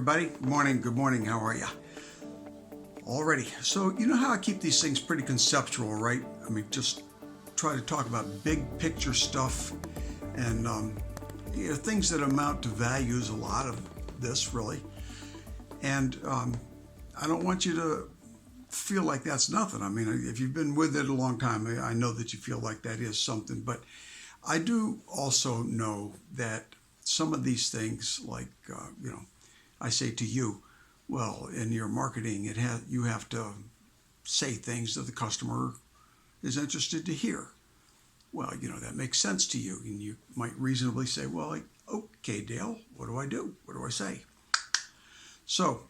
everybody. Good morning. How are you? Alrighty. So, you know how I keep these things pretty conceptual, right? I mean, just try to talk about big picture stuff and things that amount to values, a lot of this, really. And I don't want you to feel like that's nothing. I mean, if you've been with it a long time, I know that you feel like that is something. But I do also know that some of these things, like, I say to you, well, in your marketing, you have to say things that the customer is interested to hear. Well, that makes sense to you. And you might reasonably say, well, okay, Dale, what do I do? What do I say? So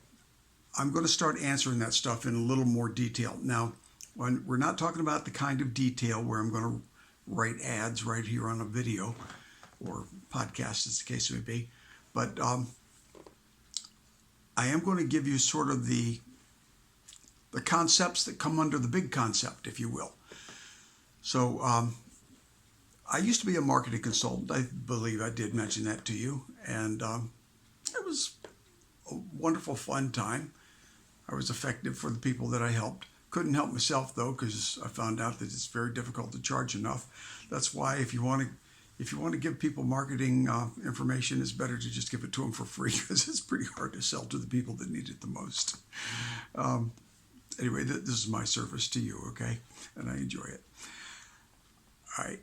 I'm going to start answering that stuff in a little more detail. Now, when we're not talking about the kind of detail where I'm going to write ads right here on a video or podcast, as the case may be, but I am going to give you sort of the concepts that come under the big concept, if you will. So I used to be a marketing consultant. I believe I did mention that to you. And it was a wonderful, fun time. I was effective for the people that I helped. Couldn't help myself, though, because I found out that it's very difficult to charge enough. That's why if you want to give people marketing information, it's better to just give it to them for free, because it's pretty hard to sell to the people that need it the most. Anyway, this is my service to you, okay? And I enjoy it. All right.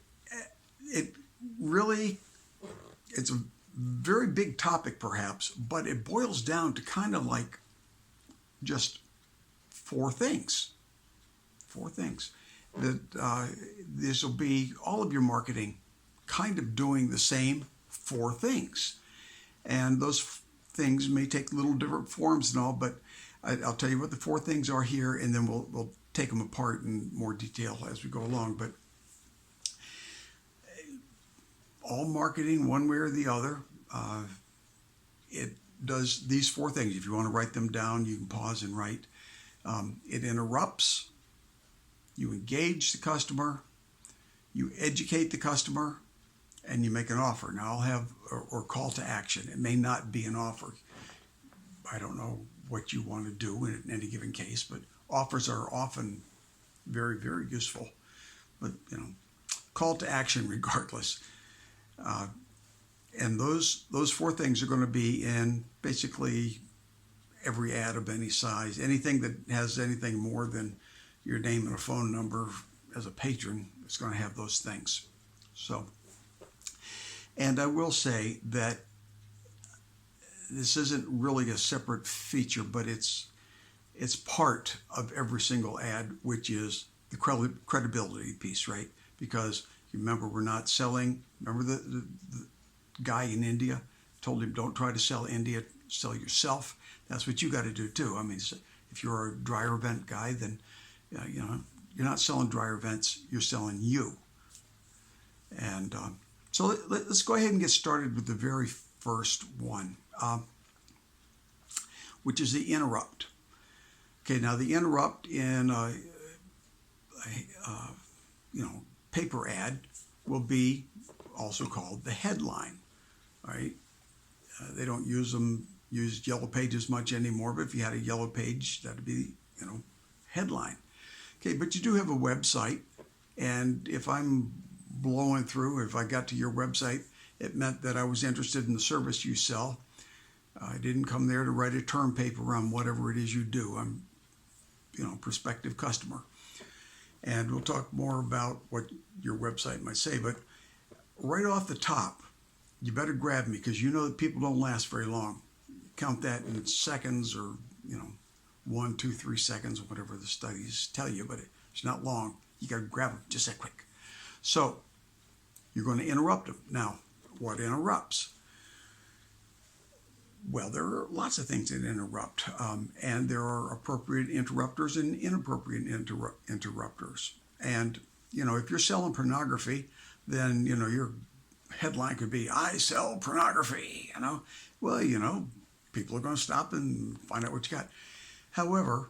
It's a very big topic, perhaps, but it boils down to kind of like just four things. That this will be all of your marketing kind of doing the same four things. And those things may take little different forms and all, but I'll tell you what the four things are here, and then we'll take them apart in more detail as we go along. But all marketing, one way or the other, it does these four things. If you want to write them down, you can pause and write. It interrupts, you engage the customer, you educate the customer, and you make an offer. Now I'll have, or call to action. It may not be an offer. I don't know what you want to do in any given case, but offers are often very, very useful. But, call to action regardless. And those four things are going to be in basically every ad of any size. Anything that has anything more than your name and a phone number as a patron is going to have those things. So, and I will say that this isn't really a separate feature, but it's part of every single ad, which is the credibility piece, right? Because you remember, we're not selling. Remember the guy in India told him, don't try to sell India, sell yourself. That's what you got to do too. I mean, if you're a dryer vent guy, then you're not selling dryer vents, you're selling you. And so let's go ahead and get started with the very first one, which is the interrupt. Okay, now the interrupt in a paper ad will be also called the headline. All right, they don't use yellow pages much anymore, but if you had a yellow page, that'd be headline. Okay, but you do have a website, and if I'm blowing through, if I got to your website, it meant that I was interested in the service you sell. I didn't come there to write a term paper on whatever it is you do. I'm, prospective customer. And we'll talk more about what your website might say, but right off the top, you better grab me, because that people don't last very long. Count that in seconds, or 1, 2, 3 seconds, whatever the studies tell you, but it's not long. You got to grab them just that quick. So you're going to interrupt them. Now, what interrupts? Well, there are lots of things that interrupt, and there are appropriate interrupters and inappropriate interrupters. And, if you're selling pornography, then, your headline could be, I sell pornography, Well, people are going to stop and find out what you got. However,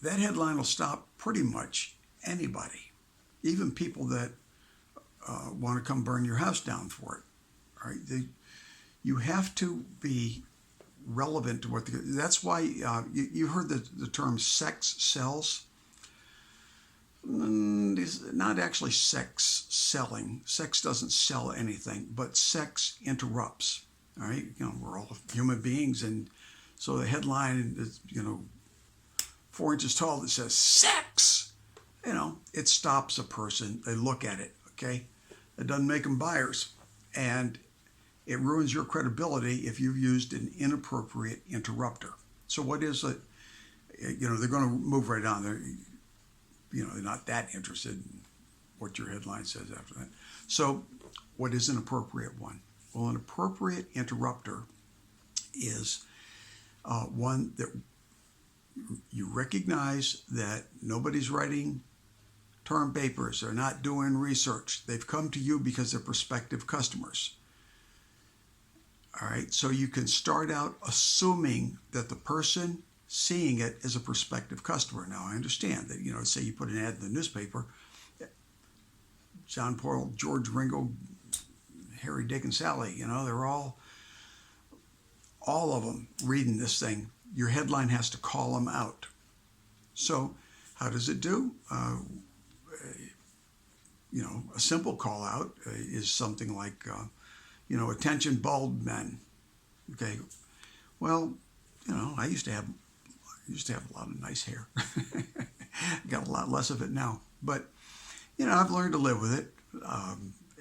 that headline will stop pretty much anybody, even people that want to come burn your house down for it. All right, you have to be relevant to what that's why you heard the term sex sells. It's not actually sex selling. Sex doesn't sell anything, but sex interrupts. All right, we're all human beings, and so the headline is 4 inches tall that says sex. It stops a person. They look at it. Okay, it doesn't make them buyers, and it ruins your credibility if you've used an inappropriate interrupter. So what is it? They're going to move right on. They're not that interested in what your headline says after that. So what is an appropriate one? Well, an appropriate interrupter is one that you recognize that nobody's writing term papers. They're not doing research. They've come to you because they're prospective customers. All right, so you can start out assuming that the person seeing it is a prospective customer. Now, I understand that, say you put an ad in the newspaper, John Paul, George Ringo, Harry, Dick, and Sally, they're all of them reading this thing. Your headline has to call them out. So how does it do? A simple call out is something like, attention bald men. Okay. Well, I used to have a lot of nice hair. Got a lot less of it now, but I've learned to live with it.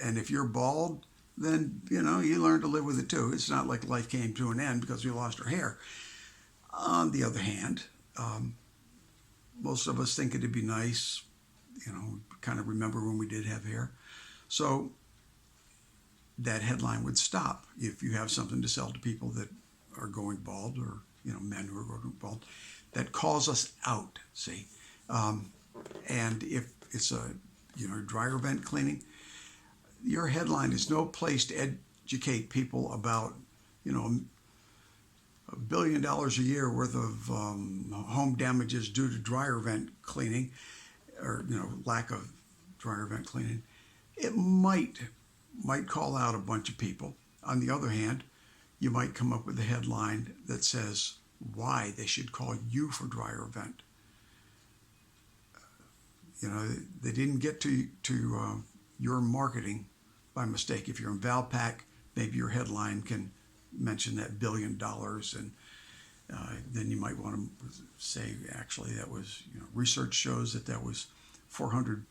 And if you're bald, then you learn to live with it too. It's not like life came to an end because we lost our hair. On the other hand, most of us think it'd be nice, kind of remember when we did have hair. So that headline would stop if you have something to sell to people that are going bald, or men who are going bald. That calls us out, see. And if it's a dryer vent cleaning, your headline is no place to educate people about $1 billion a year worth of home damages due to dryer vent cleaning, or lack of dryer vent cleaning. It might call out a bunch of people. On the other hand, you might come up with a headline that says why they should call you for dryer vent. They didn't get to your marketing by mistake. If you're in Valpak, maybe your headline can mention that $1 billion, and then you might want to say, actually, that was, research shows that was 400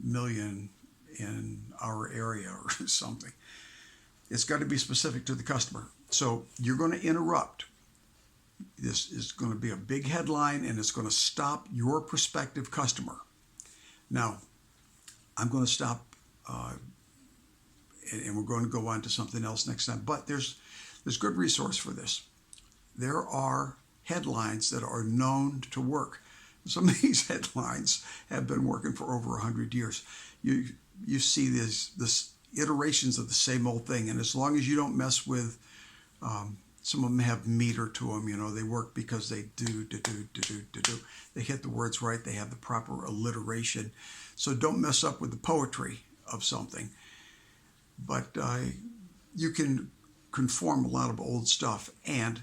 million in our area or something. It's got to be specific to the customer. So you're going to interrupt. This is going to be a big headline, and it's going to stop your prospective customer. Now, I'm going to stop, and we're going to go on to something else next time. But there's good resource for this. There are headlines that are known to work. Some of these headlines have been working for over 100 years. You see this iterations of the same old thing, and as long as you don't mess with, some of them have meter to them. They work because they do. They hit the words right. They have the proper alliteration. So don't mess up with the poetry of something. But you can conform a lot of old stuff, and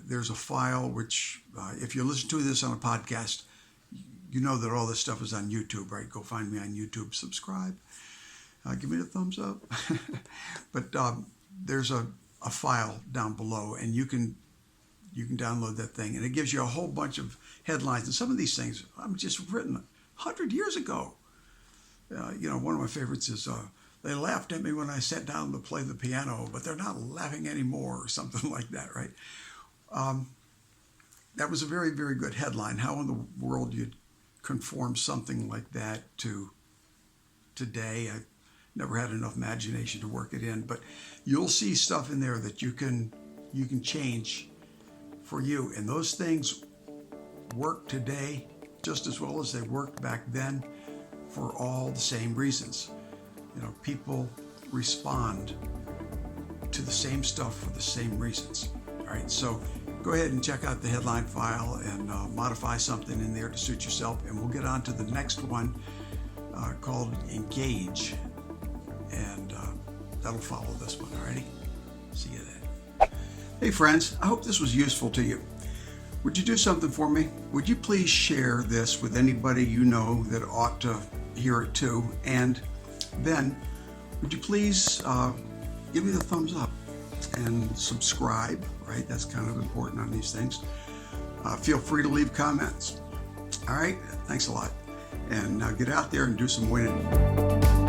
there's a file which, if you listen to this on a podcast, you know that all this stuff is on YouTube, right? Go find me on YouTube, subscribe, give me a thumbs up. But there's a file down below, and you can download that thing, and it gives you a whole bunch of headlines. And some of these things I'm just written 100 years ago. One of my favorites is, they laughed at me when I sat down to play the piano, but they're not laughing anymore, or something like that, right? That was a very, very good headline. How in the world you'd conform something like that to today? I never had enough imagination to work it in, but you'll see stuff in there that you can change for you. And those things work today just as well as they worked back then, for all the same reasons. People respond to the same stuff for the same reasons. All right, so go ahead and check out the headline file and modify something in there to suit yourself, and we'll get on to the next one called Engage. And that'll follow this one. Alrighty, see you then. Hey friends, I hope this was useful to you. Would you do something for me? Would you please share this with anybody you know that ought to hear it too? And then would you please give me the thumbs up and subscribe, right? That's kind of important on these things. Feel free to leave comments. All right, thanks a lot. And now get out there and do some winning.